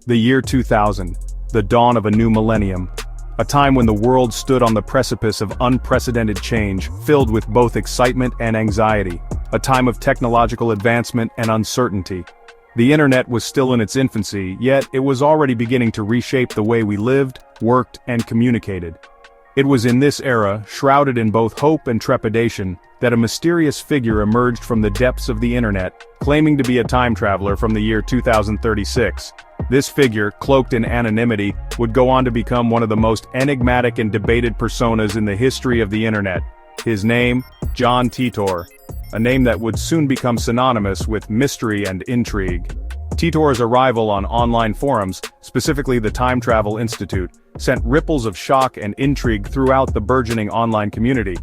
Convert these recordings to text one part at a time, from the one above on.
The year 2000, the dawn of a new millennium. A time when the world stood on the precipice of unprecedented change, filled with both excitement and anxiety. A time of technological advancement and uncertainty. The internet was still in its infancy, yet it was already beginning to reshape the way we lived, worked, and communicated. It was in this era, shrouded in both hope and trepidation, that a mysterious figure emerged from the depths of the internet, claiming to be a time traveler from the year 2036. This figure, cloaked in anonymity, would go on to become one of the most enigmatic and debated personas in the history of the internet. His name, John Titor. A name that would soon become synonymous with mystery and intrigue. Titor's arrival on online forums, specifically the Time Travel Institute, sent ripples of shock and intrigue throughout the burgeoning online community.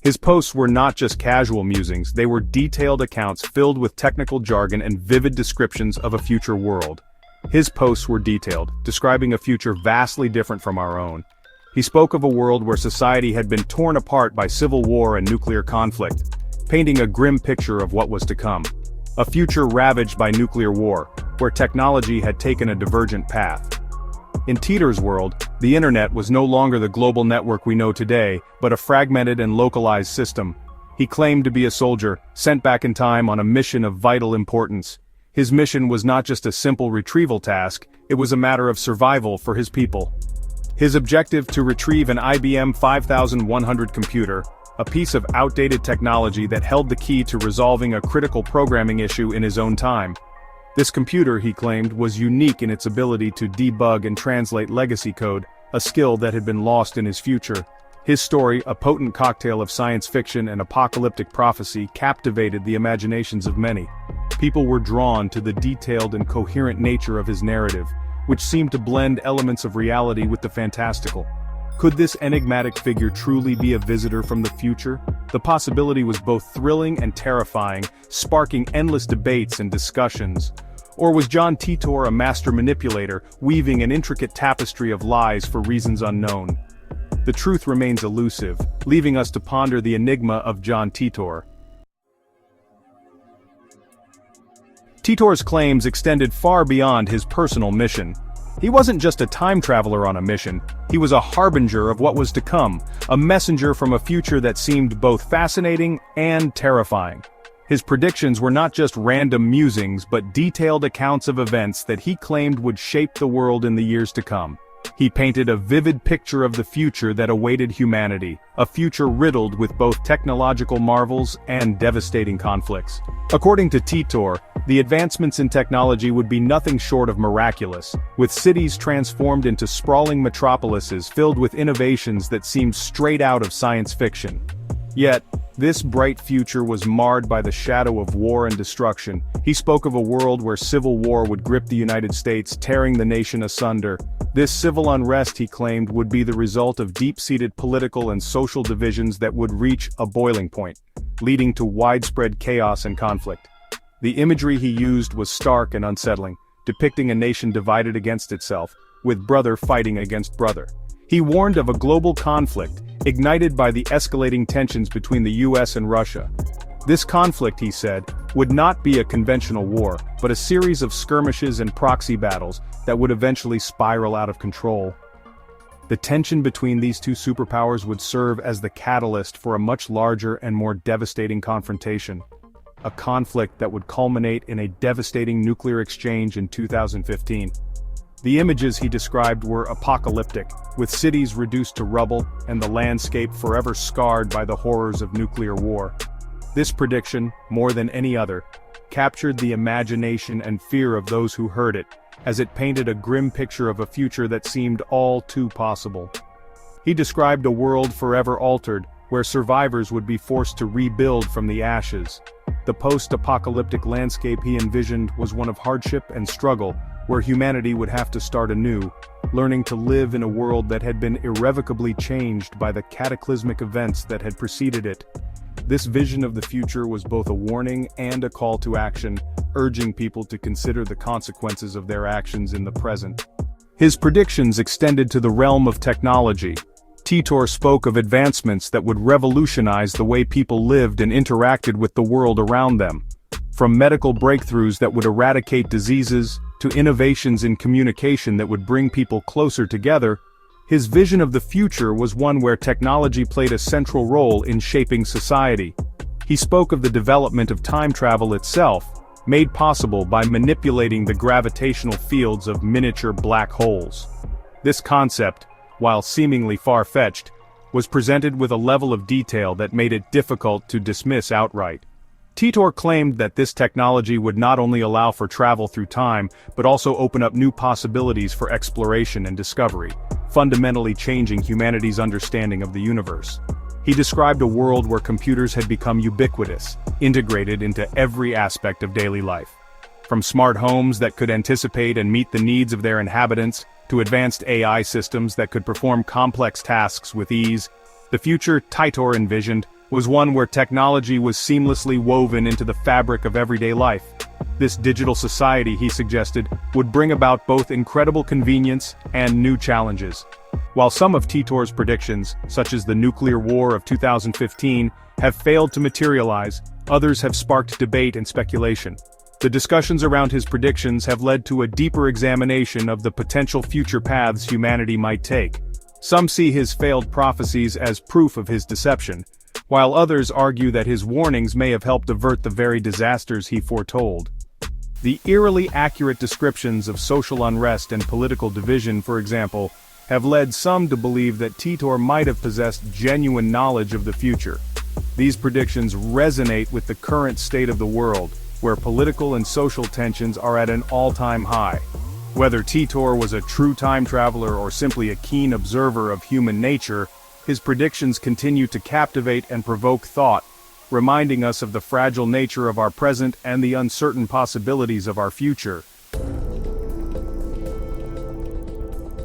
His posts were not just casual musings, they were detailed accounts filled with technical jargon and vivid descriptions of a future world. His posts were detailed, describing a future vastly different from our own. He spoke of a world where society had been torn apart by civil war and nuclear conflict, painting a grim picture of what was to come. A future ravaged by nuclear war, where technology had taken a divergent path. In Titor's world, the internet was no longer the global network we know today, but a fragmented and localized system. He claimed to be a soldier, sent back in time on a mission of vital importance. His mission was not just a simple retrieval task, it was a matter of survival for his people. His objective to retrieve an IBM 5100 computer, a piece of outdated technology that held the key to resolving a critical programming issue in his own time. This computer, he claimed, was unique in its ability to debug and translate legacy code, a skill that had been lost in his future. His story, a potent cocktail of science fiction and apocalyptic prophecy, captivated the imaginations of many. People were drawn to the detailed and coherent nature of his narrative, which seemed to blend elements of reality with the fantastical. Could this enigmatic figure truly be a visitor from the future? The possibility was both thrilling and terrifying, sparking endless debates and discussions. Or was John Titor a master manipulator, weaving an intricate tapestry of lies for reasons unknown? The truth remains elusive, leaving us to ponder the enigma of John Titor. Titor's claims extended far beyond his personal mission. He wasn't just a time traveler on a mission, he was a harbinger of what was to come, a messenger from a future that seemed both fascinating and terrifying. His predictions were not just random musings but detailed accounts of events that he claimed would shape the world in the years to come. He painted a vivid picture of the future that awaited humanity, a future riddled with both technological marvels and devastating conflicts. According to Titor, the advancements in technology would be nothing short of miraculous, with cities transformed into sprawling metropolises filled with innovations that seemed straight out of science fiction. Yet, this bright future was marred by the shadow of war and destruction. He spoke of a world where civil war would grip the United States, tearing the nation asunder. This civil unrest, he claimed, would be the result of deep-seated political and social divisions that would reach a boiling point, leading to widespread chaos and conflict. The imagery he used was stark and unsettling, depicting a nation divided against itself, with brother fighting against brother. He warned of a global conflict, ignited by the escalating tensions between the US and Russia. This conflict, he said, would not be a conventional war, but a series of skirmishes and proxy battles that would eventually spiral out of control. The tension between these two superpowers would serve as the catalyst for a much larger and more devastating confrontation. A conflict that would culminate in a devastating nuclear exchange in 2015. The images he described were apocalyptic, with cities reduced to rubble and the landscape forever scarred by the horrors of nuclear war. This prediction, more than any other, captured the imagination and fear of those who heard it, as it painted a grim picture of a future that seemed all too possible. He described a world forever altered, where survivors would be forced to rebuild from the ashes. The post-apocalyptic landscape he envisioned was one of hardship and struggle, where humanity would have to start anew, learning to live in a world that had been irrevocably changed by the cataclysmic events that had preceded it. This vision of the future was both a warning and a call to action, urging people to consider the consequences of their actions in the present. His predictions extended to the realm of technology. Titor spoke of advancements that would revolutionize the way people lived and interacted with the world around them. From medical breakthroughs that would eradicate diseases, to innovations in communication that would bring people closer together, his vision of the future was one where technology played a central role in shaping society. He spoke of the development of time travel itself, made possible by manipulating the gravitational fields of miniature black holes. This concept, while seemingly far-fetched, was presented with a level of detail that made it difficult to dismiss outright. Titor claimed that this technology would not only allow for travel through time, but also open up new possibilities for exploration and discovery, fundamentally changing humanity's understanding of the universe. He described a world where computers had become ubiquitous, integrated into every aspect of daily life. From smart homes that could anticipate and meet the needs of their inhabitants, to advanced AI systems that could perform complex tasks with ease, the future Titor envisioned was one where technology was seamlessly woven into the fabric of everyday life. This digital society, he suggested, would bring about both incredible convenience and new challenges. While some of Titor's predictions, such as the nuclear war of 2015, have failed to materialize, others have sparked debate and speculation. The discussions around his predictions have led to a deeper examination of the potential future paths humanity might take. Some see his failed prophecies as proof of his deception, while others argue that his warnings may have helped avert the very disasters he foretold. The eerily accurate descriptions of social unrest and political division, for example, have led some to believe that Titor might have possessed genuine knowledge of the future. These predictions resonate with the current state of the world, where political and social tensions are at an all-time high. Whether Titor was a true time traveler or simply a keen observer of human nature, his predictions continue to captivate and provoke thought, reminding us of the fragile nature of our present and the uncertain possibilities of our future.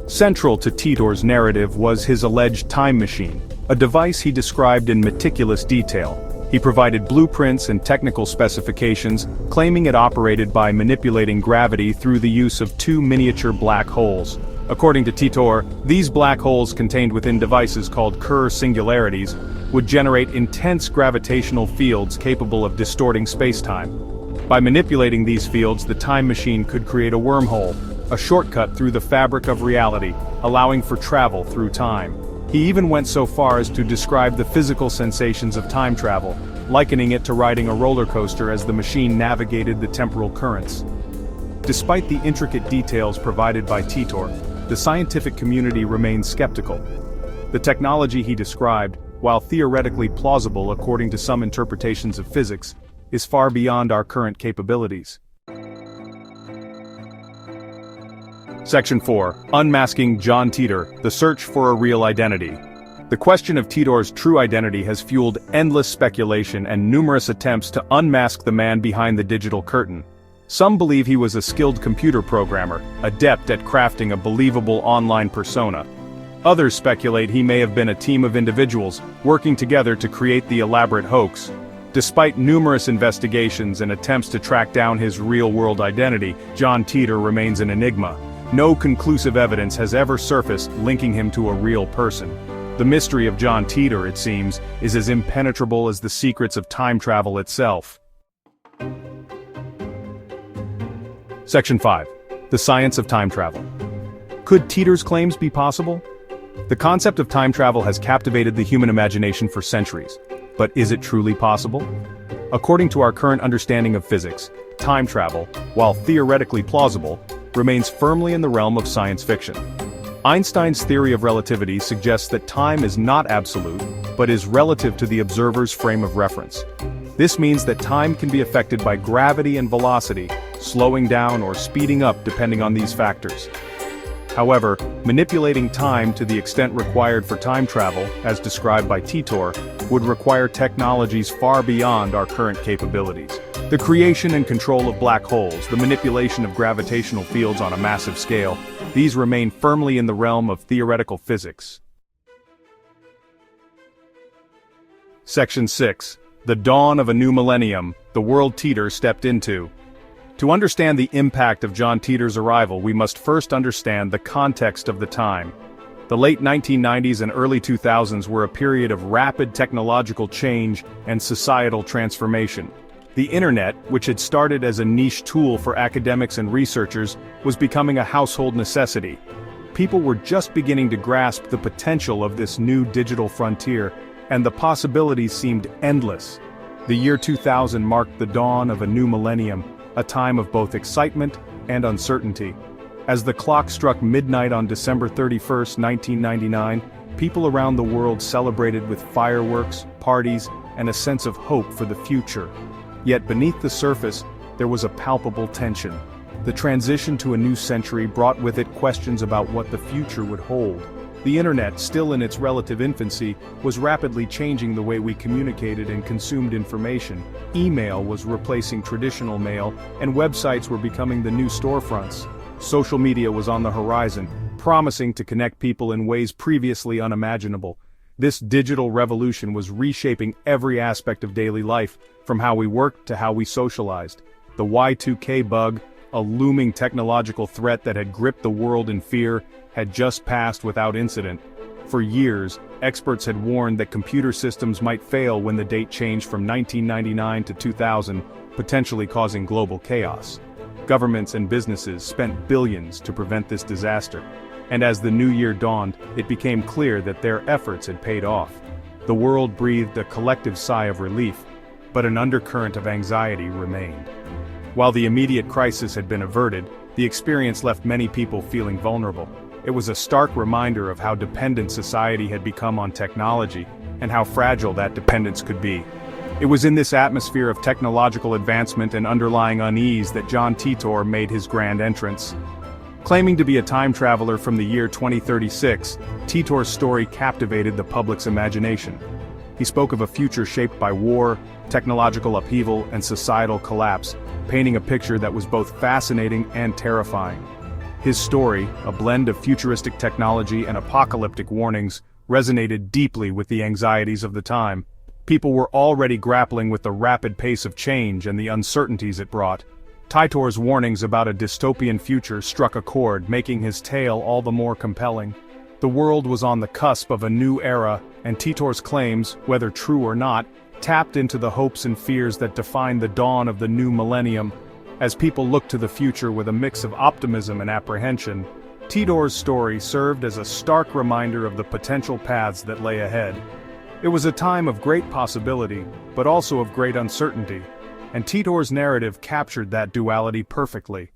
Central to Titor's narrative was his alleged time machine, a device he described in meticulous detail. He provided blueprints and technical specifications, claiming it operated by manipulating gravity through the use of two miniature black holes. According to Titor, these black holes contained within devices called Kerr singularities would generate intense gravitational fields capable of distorting space-time. By manipulating these fields, the time machine could create a wormhole, a shortcut through the fabric of reality, allowing for travel through time. He even went so far as to describe the physical sensations of time travel, likening it to riding a roller coaster as the machine navigated the temporal currents. Despite the intricate details provided by Titor, the scientific community remains skeptical. The technology he described, while theoretically plausible according to some interpretations of physics, is far beyond our current capabilities. Section 4. Unmasking John Titor, the search for a real identity. The question of Titor's true identity has fueled endless speculation and numerous attempts to unmask the man behind the digital curtain. Some believe he was a skilled computer programmer, adept at crafting a believable online persona. Others speculate he may have been a team of individuals, working together to create the elaborate hoax. Despite numerous investigations and attempts to track down his real-world identity, John Titor remains an enigma. No conclusive evidence has ever surfaced linking him to a real person. The mystery of John Titor, it seems, is as impenetrable as the secrets of time travel itself. Section 5. The science of time travel. Could Titor's claims be possible? The concept of time travel has captivated the human imagination for centuries. But is it truly possible? According to our current understanding of physics, time travel, while theoretically plausible, remains firmly in the realm of science fiction. Einstein's theory of relativity suggests that time is not absolute, but is relative to the observer's frame of reference. This means that time can be affected by gravity and velocity, slowing down or speeding up depending on these factors. However, manipulating time to the extent required for time travel, as described by Titor, would require technologies far beyond our current capabilities. The creation and control of black holes, the manipulation of gravitational fields on a massive scale, these remain firmly in the realm of theoretical physics. Section 6. The dawn of a new millennium, the world Titor stepped into. To understand the impact of John Titor's arrival, we must first understand the context of the time. The late 1990s and early 2000s were a period of rapid technological change and societal transformation. The internet, which had started as a niche tool for academics and researchers, was becoming a household necessity. People were just beginning to grasp the potential of this new digital frontier, and the possibilities seemed endless. The year 2000 marked the dawn of a new millennium, a time of both excitement and uncertainty. As the clock struck midnight on December 31, 1999, people around the world celebrated with fireworks, parties, and a sense of hope for the future. Yet beneath the surface, there was a palpable tension. The transition to a new century brought with it questions about what the future would hold. The internet, still in its relative infancy, was rapidly changing the way we communicated and consumed information. Email was replacing traditional mail, and websites were becoming the new storefronts. Social media was on the horizon, promising to connect people in ways previously unimaginable. This digital revolution was reshaping every aspect of daily life, from how we worked to how we socialized. The Y2K bug, a looming technological threat that had gripped the world in fear, had just passed without incident. For years, experts had warned that computer systems might fail when the date changed from 1999 to 2000, potentially causing global chaos. Governments and businesses spent billions to prevent this disaster. And as the new year dawned, it became clear that their efforts had paid off. The world breathed a collective sigh of relief, but an undercurrent of anxiety remained. While the immediate crisis had been averted, the experience left many people feeling vulnerable. It was a stark reminder of how dependent society had become on technology, and how fragile that dependence could be. It was in this atmosphere of technological advancement and underlying unease that John Titor made his grand entrance. Claiming to be a time traveler from the year 2036, Titor's story captivated the public's imagination. He spoke of a future shaped by war, technological upheaval, and societal collapse, painting a picture that was both fascinating and terrifying. His story, a blend of futuristic technology and apocalyptic warnings, resonated deeply with the anxieties of the time. People were already grappling with the rapid pace of change and the uncertainties it brought. Titor's warnings about a dystopian future struck a chord, making his tale all the more compelling. The world was on the cusp of a new era, and Titor's claims, whether true or not, tapped into the hopes and fears that defined the dawn of the new millennium. As people looked to the future with a mix of optimism and apprehension, Titor's story served as a stark reminder of the potential paths that lay ahead. It was a time of great possibility, but also of great uncertainty, and Titor's narrative captured that duality perfectly.